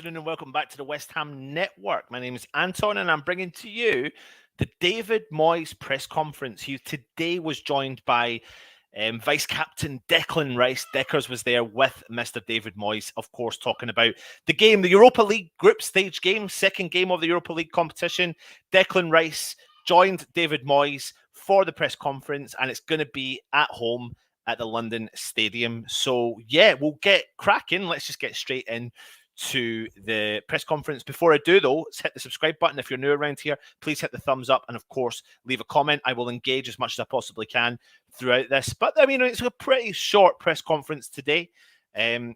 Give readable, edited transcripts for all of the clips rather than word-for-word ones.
afternoon and welcome back to the West Ham Network. My name is Anton and I'm bringing to you the David Moyes press conference. He today was joined by Vice Captain Declan Rice. Deckers was there with Mr. David Moyes, of course, talking about the game, the Europa League group stage game, second game of the Europa League competition. Declan Rice joined David Moyes for the press conference and it's going to be at home at the London Stadium. So, yeah, we'll get cracking. Let's just get straight in to the press conference. Before I do, though, hit the subscribe button. If you're new around here, please hit the thumbs up and, of course, leave a comment. I will engage as much as I possibly can throughout this. But, I mean, it's a pretty short press conference today.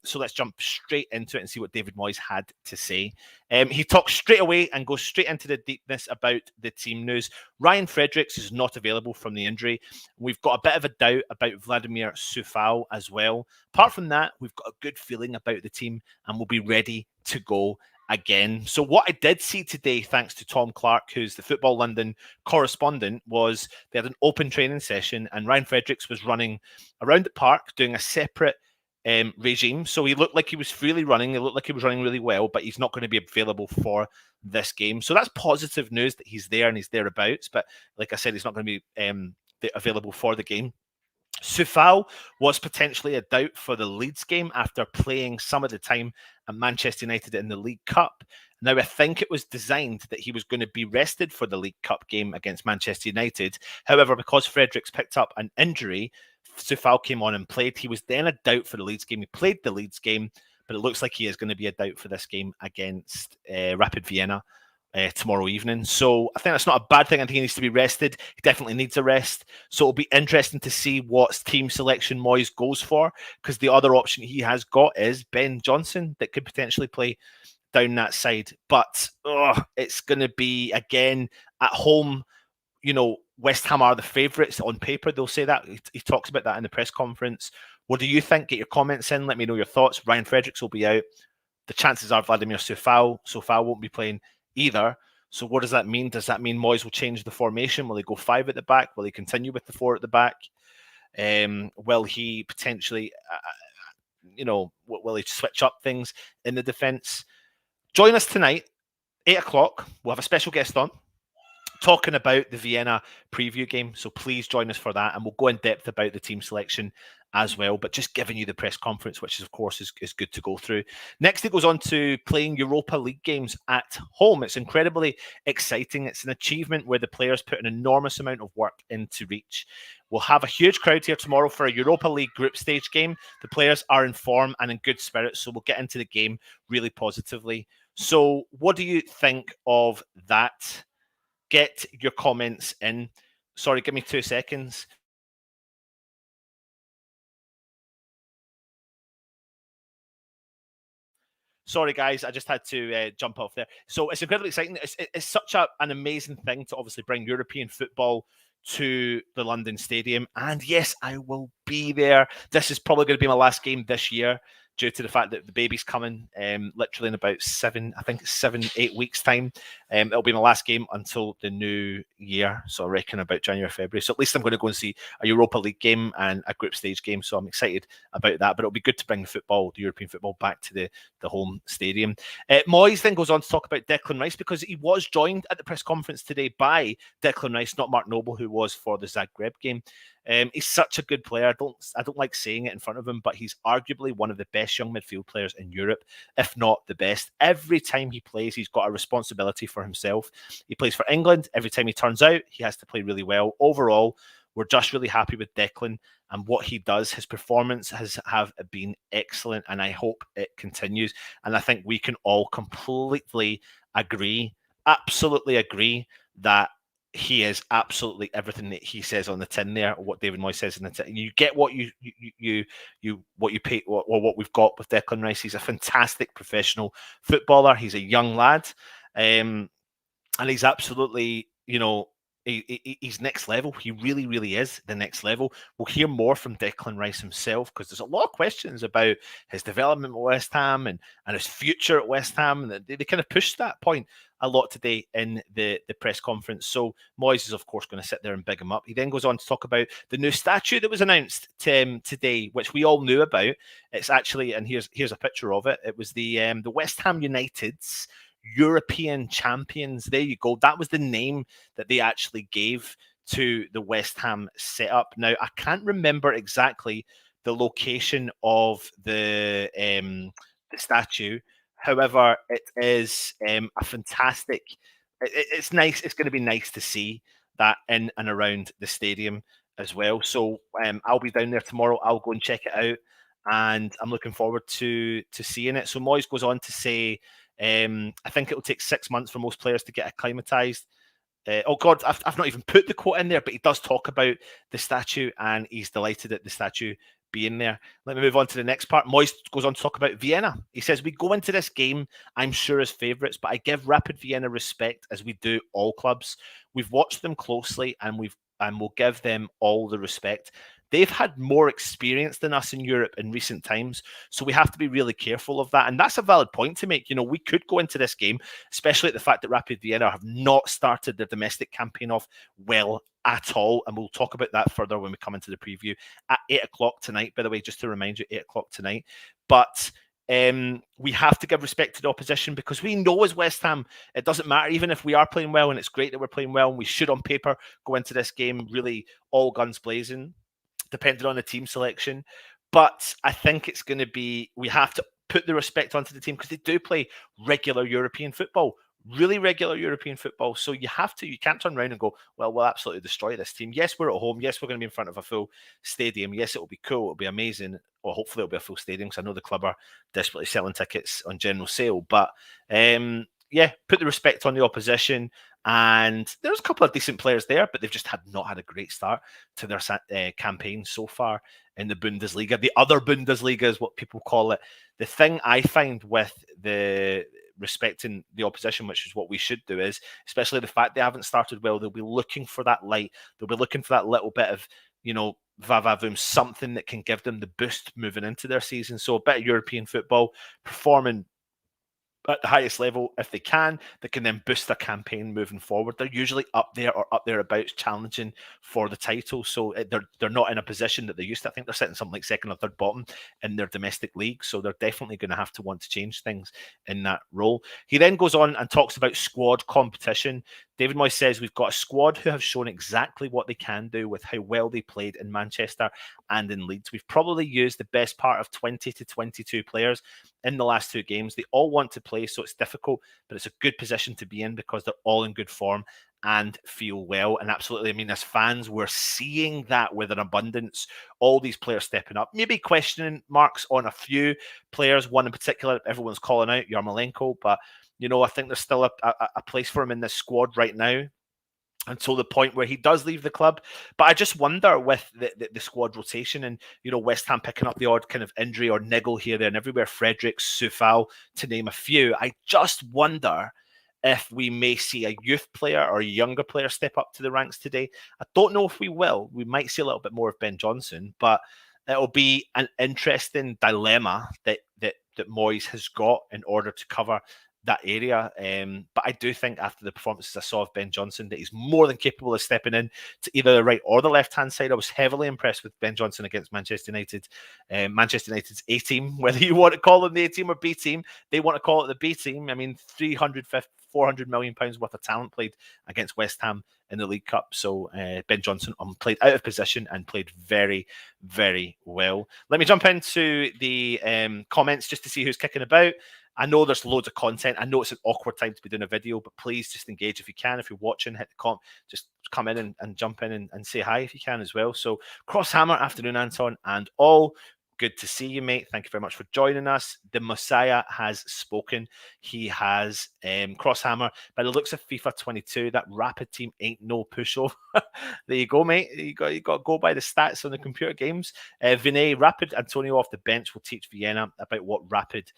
So let's jump straight into it and see what David Moyes had to say. He talks straight away and goes straight into the deepness about the team news. Ryan Fredericks is not available from the injury. We've got a bit of a doubt about Vladimir Coufal as well. Apart from that, we've got a good feeling about the team and we'll be ready to go again. So what I did see today, thanks to Tom Clark, who's the Football London correspondent, was they had an open training session and Ryan Fredericks was running around the park doing a separate regime. So he looked like he was freely running. It looked like he was running really well, but he's not going to be available for this game. So that's positive news that he's there and he's thereabouts. But like I said, he's not going to be available for the game. Coufal was potentially a doubt for the Leeds game after playing some of the time at Manchester United in the League Cup. Now, I think it was designed that he was going to be rested for the League Cup game against Manchester United. However, because Fredericks picked up an injury, Coufal came on and played. He was then a doubt for the Leeds game. He played the Leeds game, but it looks like he is going to be a doubt for this game against Rapid Vienna tomorrow evening. So I think that's not a bad thing. I think he needs to be rested. He definitely needs a rest. So it'll be interesting to see what team selection Moyes goes for, because the other option he has got is Ben Johnson that could potentially play down that side. But it's going to be, again, at home. You know, West Ham are the favourites on paper. They'll say that. He talks about that in the press conference. What do you think? Get your comments in. Let me know your thoughts. Ryan Fredericks will be out. The chances are Vladimir Coufal won't be playing either. So what does that mean? Does that mean Moyes will change the formation? Will he go 5 at the back? Will he continue with the 4 at the back? Will he potentially, will he switch up things in the defence? Join us tonight, 8 o'clock. We'll have a special guest on, talking about the Vienna preview game. So please join us for that. And we'll go in depth about the team selection as well. But just giving you the press conference, which is, of course, is good to go through. Next, it goes on to playing Europa League games at home. It's incredibly exciting. It's an achievement where the players put an enormous amount of work into reach. We'll have a huge crowd here tomorrow for a Europa League group stage game. The players are in form and in good spirits. So we'll get into the game really positively. So what do you think of that? Get your comments in. Sorry, give me 2 seconds. Sorry, guys, I just had to jump off there. So it's incredibly exciting. It's such an amazing thing to obviously bring European football to the London Stadium. And yes, I will be there. This is probably going to be my last game this year, due to the fact that the baby's coming literally in about 7-8 weeks' time. It'll be my last game until the new year. So I reckon about January, February. So at least I'm going to go and see a Europa League game and a group stage game. So I'm excited about that. But it'll be good to bring the European football, back to the home stadium. Moyes then goes on to talk about Declan Rice, because he was joined at the press conference today by Declan Rice, not Mark Noble, who was for the Zagreb game. He's such a good player. I don't like saying it in front of him, but he's arguably one of the best young midfield players in Europe, if not the best. Every time he plays, he's got a responsibility for himself. He plays for England. Every time he turns out, he has to play really well. Overall, we're just really happy with Declan and what he does. His performance have been excellent, and I hope it continues. And I think we can all completely agree, absolutely agree, that he is absolutely everything that he says on the tin there, or what David Moyes says in the tin. You get what you pay, or what we've got with Declan Rice. He's a fantastic professional footballer. He's a young lad, and he's absolutely, he's next level. He really, really is the next level. We'll hear more from Declan Rice himself, because there's a lot of questions about his development at West Ham and his future at West Ham. And they kind of pushed that point a lot today in the press conference. So Moyes is, of course, going to sit there and big him up. He then goes on to talk about the new statue that was announced today, which we all knew about. It's actually, and here's a picture of it. It was the West Ham United's European champions. There you go. That was the name that they actually gave to the West Ham setup. Now, I can't remember exactly the location of the statue. However, it is a fantastic. It's nice. It's going to be nice to see that in and around the stadium as well. So I'll be down there tomorrow. I'll go and check it out, and I'm looking forward to seeing it. So Moyes goes on to say, I think it will take 6 months for most players to get acclimatized. Oh God, I've not even put the quote in there, but he does talk about the statue, and he's delighted at the statue being there. Let me move on to the next part. Moyes goes on to talk about Vienna. He says, we go into this game, I'm sure, as favourites, but I give Rapid Vienna respect as we do all clubs. We've watched them closely, and we'll give them all the respect. They've had more experience than us in Europe in recent times, so we have to be really careful of that. And that's a valid point to make. You know, we could go into this game, especially at the fact that Rapid Vienna have not started their domestic campaign off well at all. And we'll talk about that further when we come into the preview at 8 o'clock tonight, by the way, just to remind you, 8 o'clock tonight. But we have to give respect to the opposition, because we know as West Ham, it doesn't matter, even if we are playing well, and it's great that we're playing well, and we should on paper go into this game really all guns blazing, depending on the team selection. But I think it's going to be, we have to put the respect onto the team, because they do play regular European football, really regular European football. So you can't turn around and go, well, we'll absolutely destroy this team. Yes, we're at home. Yes, we're going to be in front of a full stadium. Yes, it will be cool. It'll be amazing. Well, hopefully it'll be a full stadium, because I know the club are desperately selling tickets on general sale. But yeah, put the respect on the opposition. And there's a couple of decent players there, but they've just not had a great start to their campaign so far in the Bundesliga. The other Bundesliga is what people call it. The thing I find with the respecting the opposition, which is what we should do, is especially the fact they haven't started well, they'll be looking for that light. They'll be looking for that little bit of, va-va-voom, something that can give them the boost moving into their season. So a bit of European football, performing at the highest level if they can, that can then boost their campaign moving forward. They're usually up there or up thereabouts challenging for the title, so they're not in a position that they used to. I think they're sitting something like second or third bottom in their domestic league, so they're definitely going to have to want to change things in that role. He then goes on and talks about squad competition. David Moyes says, we've got a squad who have shown exactly what they can do with how well they played in Manchester and in Leeds. We've probably used the best part of 20 to 22 players in the last two games. They all want to play, so it's difficult, but it's a good position to be in, because they're all in good form and feel well. And absolutely, I mean, as fans, we're seeing that with an abundance. All these players stepping up, maybe questioning marks on a few players, one in particular everyone's calling out, Yarmolenko, but I think there's still a place for him in this squad right now, until the point where he does leave the club. But I just wonder, with the squad rotation and, West Ham picking up the odd kind of injury or niggle here, there, and everywhere, Fredericks, Soufal, to name a few, I just wonder if we may see a youth player or a younger player step up to the ranks today. I don't know if we will. We might see a little bit more of Ben Johnson, but it'll be an interesting dilemma that Moyes has got in order to cover that area. But I do think, after the performances I saw of Ben Johnson, that he's more than capable of stepping in to either the right or the left-hand side. I was heavily impressed with Ben Johnson against Manchester United. Manchester United's A team, whether you want to call them the A team or B team, they want to call it the B team. I mean, 400 million pounds worth of talent played against West Ham in the League Cup. So Ben Johnson played out of position and played very, very well. Let me jump into the comments just to see who's kicking about. I know there's loads of content. I know it's an awkward time to be doing a video, but please just engage if you can. If you're watching, hit the comment. Just come in and jump in and say hi if you can as well. So, Crosshammer, afternoon, Anton, and all. Good to see you, mate. Thank you very much for joining us. The Messiah has spoken. He has Crosshammer. By the looks of FIFA 22, that Rapid team ain't no pushover. There you go, mate. You got to go by the stats on the computer games. Vinay, Rapid Antonio off the bench will teach Vienna about what Rapid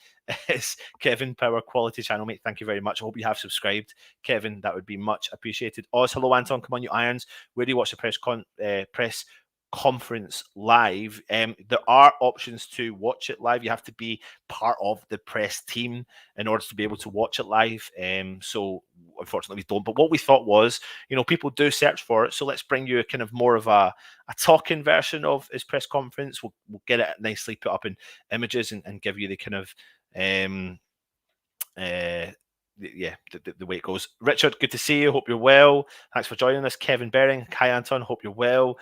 is. Kevin, Power Quality Channel, mate. Thank you very much. I hope you have subscribed, Kevin. That would be much appreciated. Oz, hello, Anton. Come on, you irons. Where do you watch the press conference live. There are options to watch it live. You have to be part of the press team in order to be able to watch it live. So unfortunately we don't. But what we thought was, people do search for it. So let's bring you a kind of more of a talking version of his press conference. We'll get it nicely put up in images and give you the kind of the way it goes. Richard, good to see you. Hope you're well. Thanks for joining us. Kevin Bering, hi Anton. Hope you're well.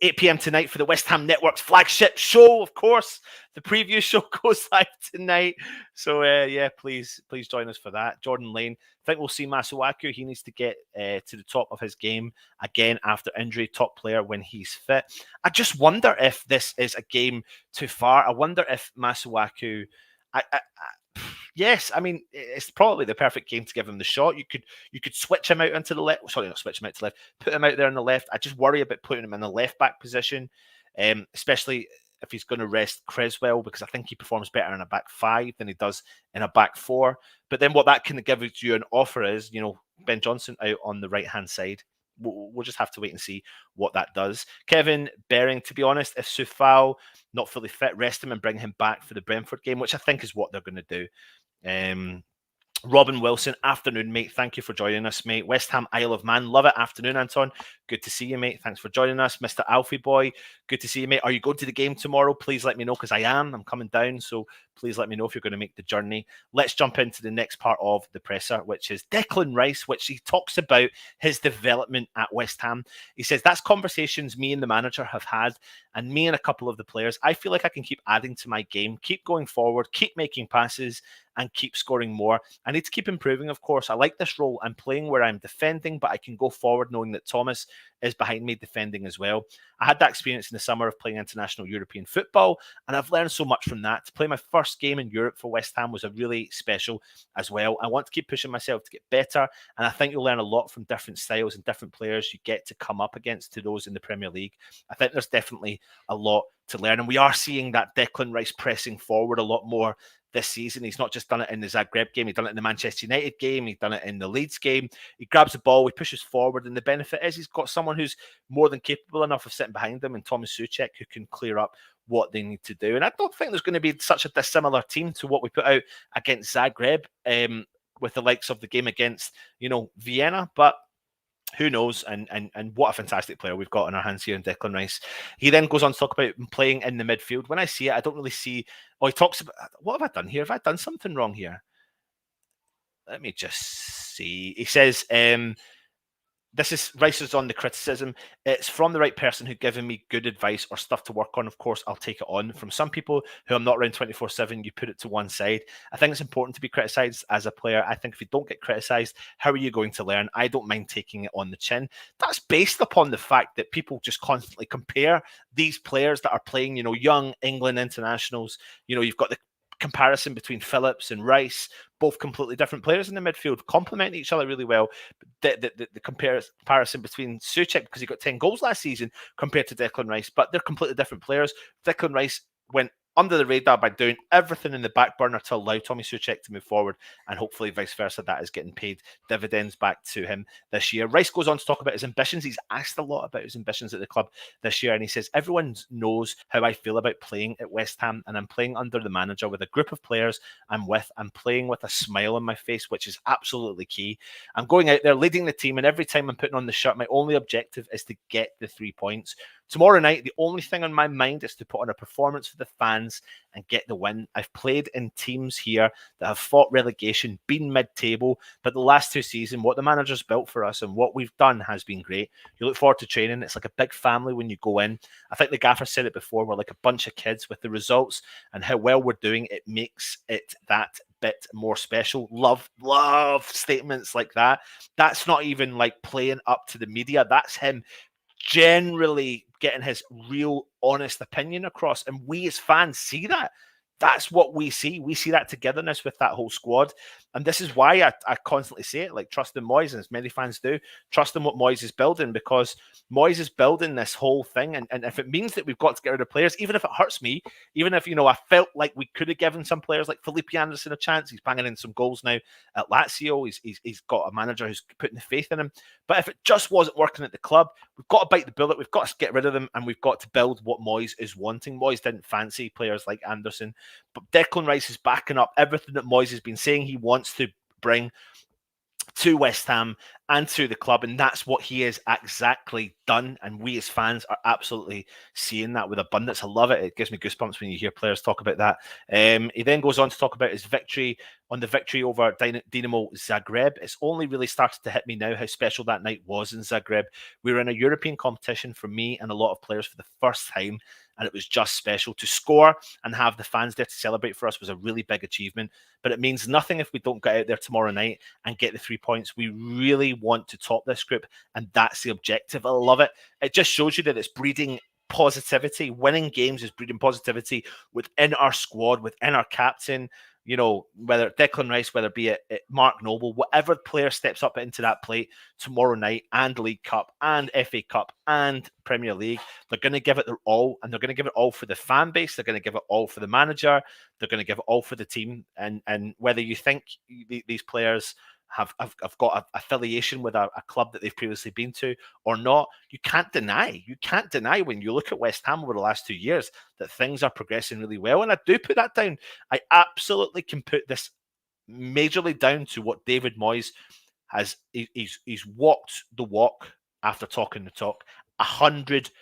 8 p.m. tonight for the West Ham Network's flagship show, of course. The preview show goes live tonight. So, please join us for that. Jordan Lane, I think we'll see Masuaku. He needs to get to the top of his game again after injury, top player when he's fit. I just wonder if this is a game too far. I wonder if Masuaku... Yes, I mean, it's probably the perfect game to give him the shot. You could switch him out into the left. Sorry, not switch him out to the left. Put him out there on the left. I just worry about putting him in the left back position, especially if he's going to rest Creswell, because I think he performs better in a back five than he does in a back four. But then what that can give you an offer is, Ben Johnson out on the right-hand side. We'll just have to wait and see what that does. Kevin Bering, to be honest, if Soufal not fully fit, rest him and bring him back for the Brentford game, which I think is what they're going to do. Robin Wilson, afternoon, mate. Thank you for joining us, mate. West Ham, Isle of Man. Love it. Afternoon, Anton. Good to see you, mate. Thanks for joining us. Mr. Alfie Boy, good to see you, mate. Are you going to the game tomorrow? Please let me know, because I am. I'm coming down, so please let me know if you're going to make the journey. Let's jump into the next part of the presser, which is Declan Rice, which he talks about his development at West Ham. He says, that's conversations me and the manager have had, and me and a couple of the players. I feel like I can keep adding to my game, keep going forward, keep making passes, and keep scoring more. I need to keep improving, of course. I like this role. I'm playing where I'm defending, but I can go forward knowing that Thomas is behind me defending as well. I had that experience in the summer of playing international European football, and I've learned so much from that. To play my first game in Europe for West Ham was a really special as well. I want to keep pushing myself to get better, and I think you'll learn a lot from different styles and different players you get to come up against to those in the Premier League. I think there's definitely a lot to learn, and we are seeing that Declan Rice pressing forward a lot more this season. He's not just done it in the Zagreb game, he's done it in the Manchester United game, he's done it in the Leeds game. He grabs the ball, he pushes forward, and the benefit is he's got someone who's more than capable enough of sitting behind him, and Thomas Souček, who can clear up what they need to do. And I don't think there's going to be such a dissimilar team to what we put out against Zagreb, with the likes of the game against, Vienna, but who knows? And what a fantastic player we've got in our hands here in Declan Rice. He then goes on to talk about playing in the midfield. When I see it, I don't really see... Oh, he talks about... What have I done here? Have I done something wrong here? Let me just see. He says... This is Rice's on the criticism. It's from the right person who given me good advice or stuff to work on. Of course, I'll take it on. From some people who I'm not around 24/7, you put it to one side. I think it's important to be criticised as a player. I think if you don't get criticised, how are you going to learn? I don't mind taking it on the chin. That's based upon the fact that people just constantly compare these players that are playing, young England internationals. You've got the comparison between Phillips and Rice, both completely different players in the midfield, complement each other really well. The comparison between Souček, because he got 10 goals last season, compared to Declan Rice, but they're completely different players. Declan Rice went under the radar by doing everything in the back burner to allow Tommy Souček to move forward, and hopefully vice versa, that is getting paid dividends back to him this year. Rice goes on to talk about his ambitions. He's asked a lot about his ambitions at the club this year, and he says, everyone knows how I feel about playing at West Ham, and I'm playing under the manager with a group of players I'm playing with a smile on my face, which is absolutely key. I'm going out there leading the team, and every time I'm putting on the shirt, my only objective is to get the 3 points. Tomorrow night, the only thing on my mind is to put on a performance for the fans and get the win. I've played in teams here that have fought relegation, been mid-table, but the last 2 seasons, what the manager's built for us and what we've done has been great. You look forward to training. It's like a big family when you go in. I think the gaffer said it before, we're like a bunch of kids. With the results and how well we're doing, it makes it that bit more special. Love statements like that. That's not even like playing up to the media. That's him generally getting his real honest opinion across, and we as fans see that. That's what we see. We see that togetherness with that whole squad. And this is why I constantly say it, like, trust in Moyes, and as many fans do, trust in what Moyes is building, because Moyes is building this whole thing. And if it means that we've got to get rid of players, even if it hurts me, even if, I felt like we could have given some players like Felipe Anderson a chance. He's banging in some goals now at Lazio. He's got a manager who's putting the faith in him. But if it just wasn't working at the club, we've got to bite the bullet. We've got to get rid of them, and we've got to build what Moyes is wanting. Moyes didn't fancy players like Anderson, but Declan Rice is backing up everything that Moyes has been saying he wants to bring to West Ham and to the club, and that's what he has exactly done. And we as fans are absolutely seeing that with abundance. I love it. It gives me goosebumps when you hear players talk about that. He then goes on to talk about his victory over Dinamo Zagreb. It's only really started to hit me now how special that night was in Zagreb. We were in a European competition for me and a lot of players for the first time, and it was just special. To score and have the fans there to celebrate for us was a really big achievement, but it means nothing if we don't get out there tomorrow night and get the 3 points. We really want to top this group, and that's the objective. I love it. It just shows you that it's breeding positivity. Winning games is breeding positivity within our squad, within our captain. Whether Declan Rice, whether it be it Mark Noble, whatever player steps up into that plate tomorrow night, and League Cup and FA Cup and Premier League, they're going to give it their all, and they're going to give it all for the fan base. They're going to give it all for the manager. They're going to give it all for the team. And whether you think these players have got an affiliation with a club that they've previously been to or not, you can't deny when you look at West Ham over the last 2 years that things are progressing really well. And I do put that down. I absolutely can put this majorly down to what David Moyes has. He's walked the walk after talking the talk. 100%.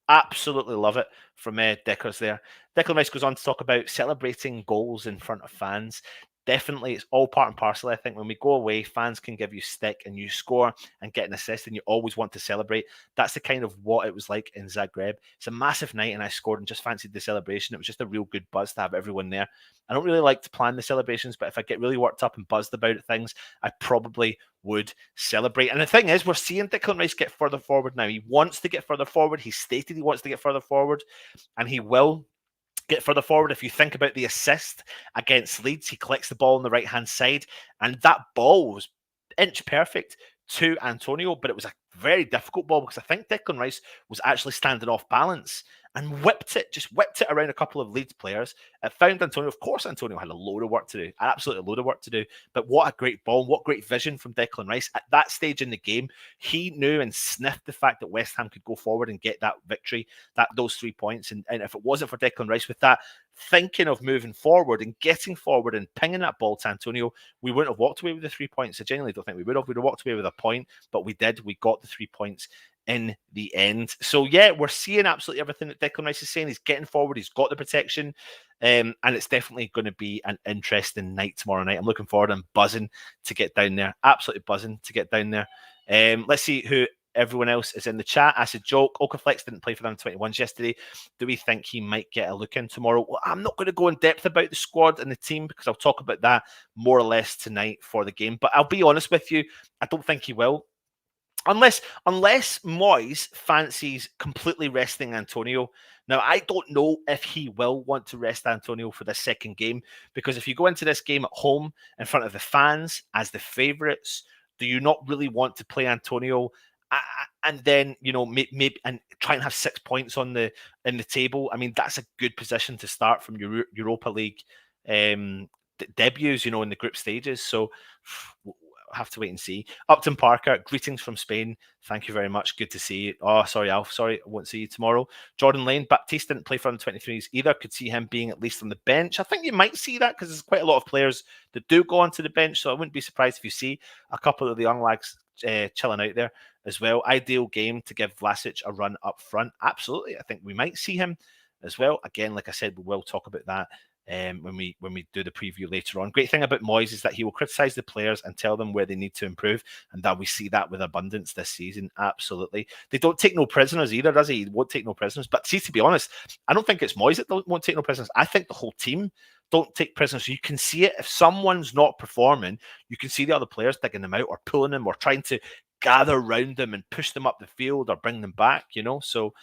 Absolutely love it from Deckers there. Declan Rice goes on to talk about celebrating goals in front of fans. Definitely, it's all part and parcel. I think when we go away, fans can give you stick and you score and get an assist, and you always want to celebrate. That's the kind of what it was like in Zagreb. It's a massive night, and I scored and just fancied the celebration. It was just a real good buzz to have everyone there. I don't really like to plan the celebrations, but if I get really worked up and buzzed about things, I probably would celebrate. And the thing is, we're seeing Declan Rice get further forward now. He wants to get further forward. He stated he wants to get further forward, and he will get further forward. If you think about the assist against Leeds, he collects the ball on the right-hand side, and that ball was inch perfect to Antonio, but it was a very difficult ball because I think Declan Rice was actually standing off balance and whipped it around a couple of Leeds players. It found Antonio. Of course, Antonio had a load of work to do, absolutely a load of work to do. But what a great ball, what great vision from Declan Rice. At that stage in the game, he knew and sniffed the fact that West Ham could go forward and get that victory, those 3 points. And if it wasn't for Declan Rice with that thinking of moving forward and getting forward and pinging that ball to Antonio, we wouldn't have walked away with the 3 points. I genuinely don't think we would have. We'd have walked away with a point, but we did. We got the 3 points in the end. So yeah, we're seeing absolutely everything that Declan Rice is saying. He's getting forward, he's got the protection, and it's definitely going to be an interesting night tomorrow night. I'm looking forward. I'm buzzing to get down there. Absolutely buzzing to get down there. Let's see who everyone else is in the chat. I said, joke, Okaflex didn't play for them 21s yesterday. Do we think he might get a look in tomorrow? Well, I'm not going to go in depth about the squad and the team because I'll talk about that more or less tonight for the game. But I'll be honest with you, I don't think he will. Unless Moyes fancies completely resting Antonio. Now, I don't know if he will want to rest Antonio for this second game, because if you go into this game at home in front of the fans as the favourites, do you not really want to play Antonio and then, maybe and try and have 6 points in the table? I mean, that's a good position to start from your Europa League debuts, in the group stages. So have to wait and see. Upton Parker, greetings from Spain. Thank you very much. Good to see you. Oh, sorry, Alf. Sorry, I won't see you tomorrow. Jordan Lane, Baptiste didn't play for the 23s either. Could see him being at least on the bench. I think you might see that because there's quite a lot of players that do go onto the bench. So I wouldn't be surprised if you see a couple of the young lads chilling out there as well. Ideal game to give Vlasic a run up front. Absolutely. I think we might see him as well. Again, like I said, we will talk about that when we do the preview later on. Great thing about Moyes is that he will criticise the players and tell them where they need to improve, and that we see that with abundance this season. Absolutely. They don't take no prisoners either, does he? He won't take no prisoners. But see, to be honest, I don't think it's Moyes that won't take no prisoners. I think the whole team don't take prisoners. You can see it. If someone's not performing, you can see the other players digging them out or pulling them or trying to gather around them and push them up the field or bring them back, So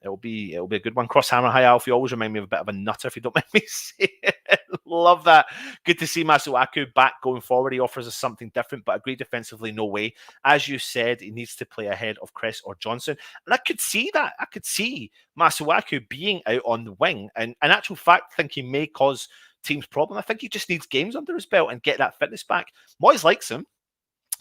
it'll be a good one. Crosshammer, hi Alf. You always remind me of a bit of a nutter, if you don't mind me saying. Love that. Good to see Masuaku back going forward. He offers us something different, but agree defensively, no way. As you said, he needs to play ahead of Chris or Johnson. And I could see that. I could see Masuaku being out on the wing. And in actual fact, I think he may cause teams problem. I think he just needs games under his belt and get that fitness back. Moyes likes him.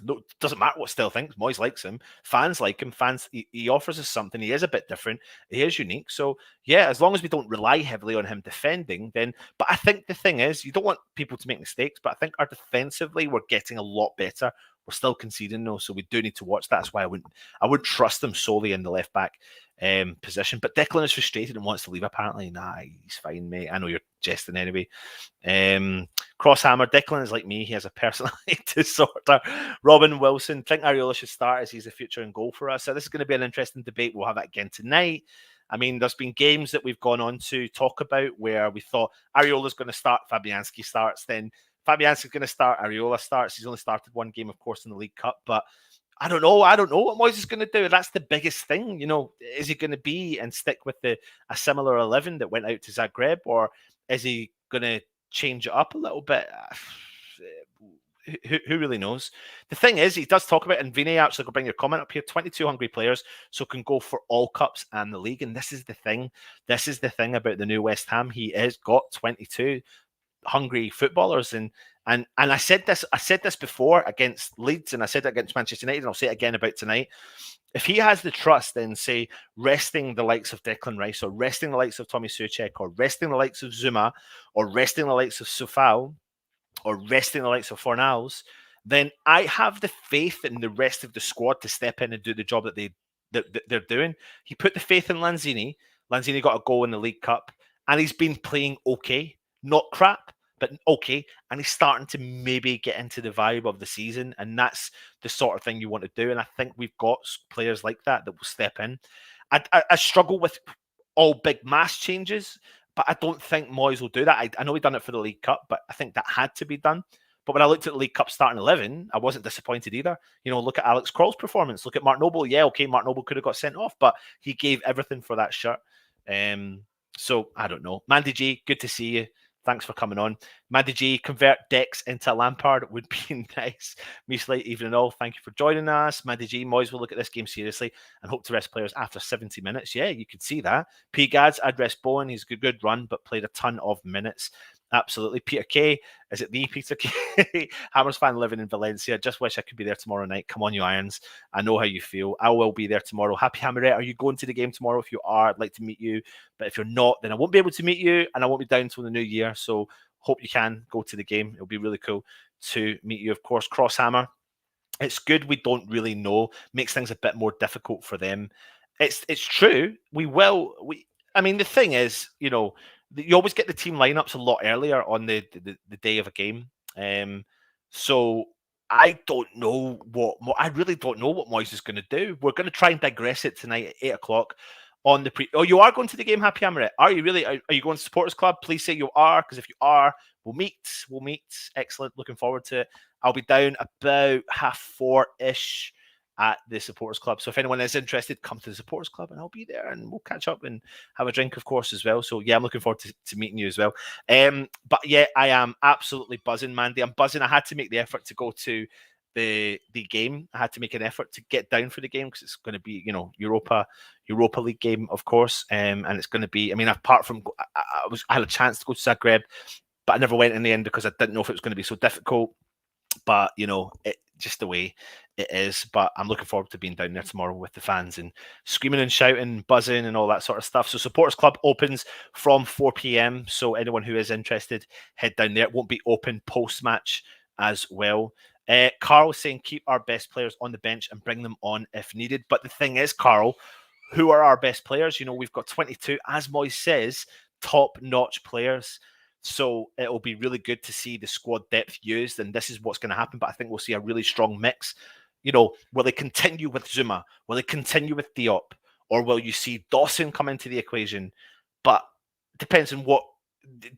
No, doesn't matter what Still thinks. Moyes likes him. Fans like him. He offers us something. He is a bit different. He is unique. So yeah, as long as we don't rely heavily on him defending, then. But I think the thing is, you don't want people to make mistakes. But I think our defensively, we're getting a lot better. We're still conceding though, so we do need to watch that. That's why I wouldn't trust them solely in the left back position. But Declan is frustrated and wants to leave. Apparently, nah, he's fine, mate. I know you're jesting anyway. Crosshammer, Declan is like me. He has a personality disorder. Robin Wilson, think Areola should start as he's the future and goal for us. So this is going to be an interesting debate. We'll have that again tonight. I mean, there's been games that we've gone on to talk about where we thought Areola's going to start, Fabianski starts, then Fabianski's going to start, Areola starts. He's only started one game, of course, in the League Cup, but I don't know. I don't know what Moyes is going to do. That's the biggest thing. You know, is he going to be and stick with a similar 11 that went out to Zagreb, or is he going to change it up a little bit? Who really knows? The thing is, he does talk about, and Vinny actually will bring your comment up here, 22 hungry players, so can go for all cups and the league. And this is the thing. This is the thing about the new West Ham. He has got 22 hungry footballers, and I said this before against Leeds, and I said it against Manchester United, and I'll say it again about tonight. If he has the trust in, say, resting the likes of Declan Rice, or resting the likes of Tommy Soucek, or resting the likes of Zuma, or resting the likes of Soufal, or resting the likes of Fornals, then I have the faith in the rest of the squad to step in and do the job that they're doing. He put the faith in Lanzini. Lanzini got a goal in the League Cup, and he's been playing okay, not crap, but okay. And he's starting to maybe get into the vibe of the season, and that's the sort of thing you want to do. And I think we've got players like that will step in. I struggle with all big mass changes, but I don't think Moyes will do that. I know he done it for the League Cup, but I think that had to be done. But when I looked at the League Cup starting 11, I wasn't disappointed either. You know, look at Alex Kroll's performance. Look at Mark Noble. Yeah, okay, Mark Noble could have got sent off, but he gave everything for that shirt. So I don't know. Mandy G, good to see you. Thanks for coming on. Mandy G, convert Dex into Lampard would be nice. Meesley, even and all, thank you for joining us. Mandy G, Moyes will look at this game seriously and hope to rest players after 70 minutes. Yeah, you could see that. P. Gads, I'd rest Bowen. He's a good run, but played a ton of minutes. Absolutely. Peter K. Is it the Peter K? Hammers fan living in Valencia. Just wish I could be there tomorrow night. Come on, you Irons. I know how you feel. I will be there tomorrow. Happy Hammerette. Are you going to the game tomorrow? If you are, I'd like to meet you. But if you're not, then I won't be able to meet you, and I won't be down until the new year. So hope you can go to the game. It'll be really cool to meet you. Of course, Crosshammer. It's good we don't really know. Makes things a bit more difficult for them. It's true. I mean, the thing is, you know, you always get the team lineups a lot earlier on the day of a game. So I don't know I really don't know what Moyes is going to do. We're going to try and digress it tonight at 8:00 on the Oh, you are going to the game, Happy Hammerette? Are you really? Are you going to Supporters Club? Please say you are, because if you are, we'll meet. We'll meet. Excellent. Looking forward to it. I'll be down about 4:30-ish at the Supporters Club. So if anyone is interested, come to the Supporters Club and I'll be there and we'll catch up and have a drink, of course, as well. So yeah, I'm looking forward to meeting you as well. But yeah, I am absolutely buzzing, Mandy. I'm buzzing. I had to make the effort to go to the game. I had to make an effort to get down for the game because it's going to be, you know, Europa League game, of course. And it's going to be, I mean, apart from, I had a chance to go to Zagreb, but I never went in the end because I didn't know if it was going to be so difficult. But, you know, just the way it is. But I'm looking forward to being down there tomorrow with the fans and screaming and shouting, buzzing and all that sort of stuff. So Supporters Club opens from 4 p.m. So anyone who is interested, head down there. It won't be open post-match as well. Carl saying keep our best players on the bench and bring them on if needed. But the thing is, Carl, who are our best players? You know, we've got 22, as Moyes says, top-notch players. So it'll be really good to see the squad depth used, and this is what's going to happen. But I think we'll see a really strong mix. You know, will they continue with Zuma? Will they continue with Diop? Or will you see Dawson come into the equation? But it depends on what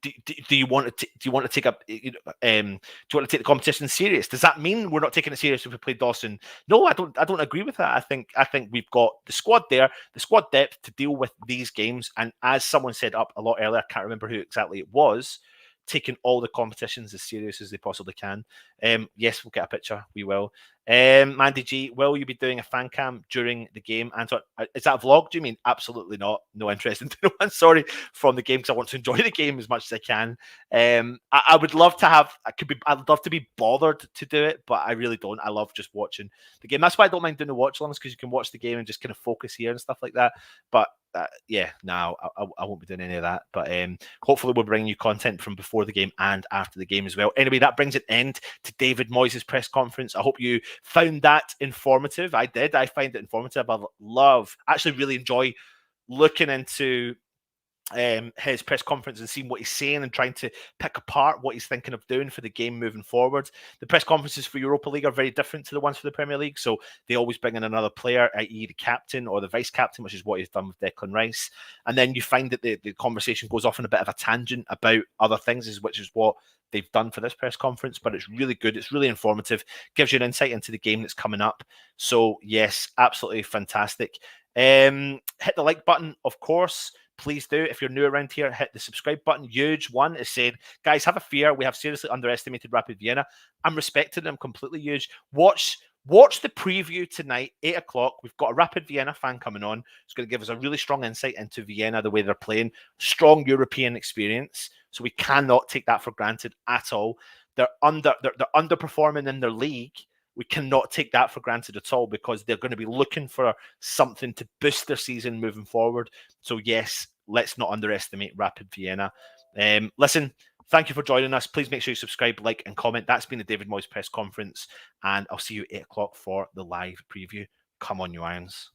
do you want to do you want to take up do you want to take the competition serious? Does that mean we're not taking it serious if we play Dawson? No, I don't agree with that. I think we've got the squad there, the squad depth to deal with these games. And as someone said up a lot earlier, I can't remember who exactly it was, taking all the competitions as serious as they possibly can. Yes, we'll get a picture. We will. Mandy G, will you be doing a fan cam during the game? Anton, is that a vlog? Do you mean? Absolutely not. No interest in doing one. Sorry, from the game, because I want to enjoy the game as much as I can. I would love to have. I'd love to be bothered to do it, but I really don't. I love just watching the game. That's why I don't mind doing the watch longs, because you can watch the game and just kind of focus here and stuff like that. But yeah, no, I won't be doing any of that. But hopefully we'll bring you content from before the game and after the game as well. Anyway, that brings an end to David Moyes' press conference. I hope you found that informative. I did. I find it informative. I actually really enjoy looking into his press conference and seeing what he's saying and trying to pick apart what he's thinking of doing for the game moving forward. The press conferences for Europa League are very different to the ones for the Premier League, so they always bring in another player, i.e. the captain or the vice captain, which is what he's done with Declan Rice. And then you find that the conversation goes off on a bit of a tangent about other things, which is what they've done for this press conference. But it's really good. It's really informative. Gives you an insight into the game that's coming up. So yes, absolutely fantastic. Hit the like button, of course. Please do. If you're new around here, hit the subscribe button. Huge one is saying, guys, have a fear. We have seriously underestimated Rapid Vienna. I'm respecting them completely. Huge. Watch the preview tonight, 8 o'clock. We've got a Rapid Vienna fan coming on. It's going to give us a really strong insight into Vienna, the way they're playing. Strong European experience. So we cannot take that for granted at all. They're underperforming in their league. We cannot take that for granted at all, because they're going to be looking for something to boost their season moving forward. So yes, let's not underestimate Rapid Vienna. Listen, thank you for joining us. Please make sure you subscribe, like, and comment. That's been the David Moyes press conference, and I'll see you at 8 o'clock for the live preview. Come on, you Irons.